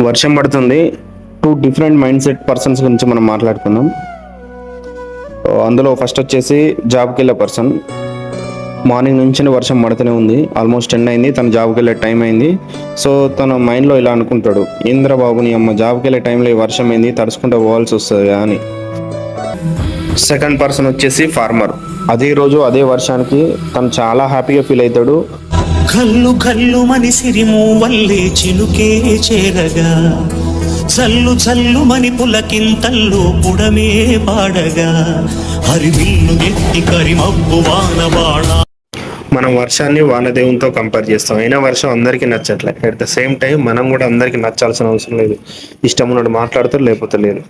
వర్షం పడుతుంది. Two different mind set persons గురించి మనం మాట్లాడుకుందాం. అందులో ఫస్ట్ వచ్చేసి జాబ్కి వెళ్ళే పర్సన్. మార్నింగ్ నుంచి వర్షం పడుతూనే ఉంది, ఆల్మోస్ట్ 10 అయింది, తన జాబ్కి వెళ్ళే టైం అయింది. సో తన మైండ్లో ఇలా అనుకుంటాడు, ఏంద్ర బాబుని అమ్మ జాబ్కి వెళ్ళే టైంలో ఈ వర్షం అయింది, తడుచుకుంటూ పోవాల్సి వస్తుంది అని. సెకండ్ పర్సన్ వచ్చేసి ఫార్మర్. అదే రోజు అదే వర్షానికి తను చాలా హ్యాపీగా ఫీల్ అవుతాడు. కల్లు కల్లు మని సిరిము వల్లే చినుకే చేరగా, చల్లు చల్లు మని పులకింతల్లు పుడమే పాడగా, హరివిల్లు ఎత్తి కరిమబ్బు వానబాణ. మనం వర్షాన్ని వానదేవునితో కంపేర్ చేస్తాం, అయినా వర్షం అందరికీ నచ్చట్లే. అట్ ద సేమ్ టైం మనం కూడా అందరికీ నచ్చాల్సిన అవసరం లేదు. ఇష్టం ఉన్నట్టు మాట్లాడుతారు, లేకపోతే లేదు.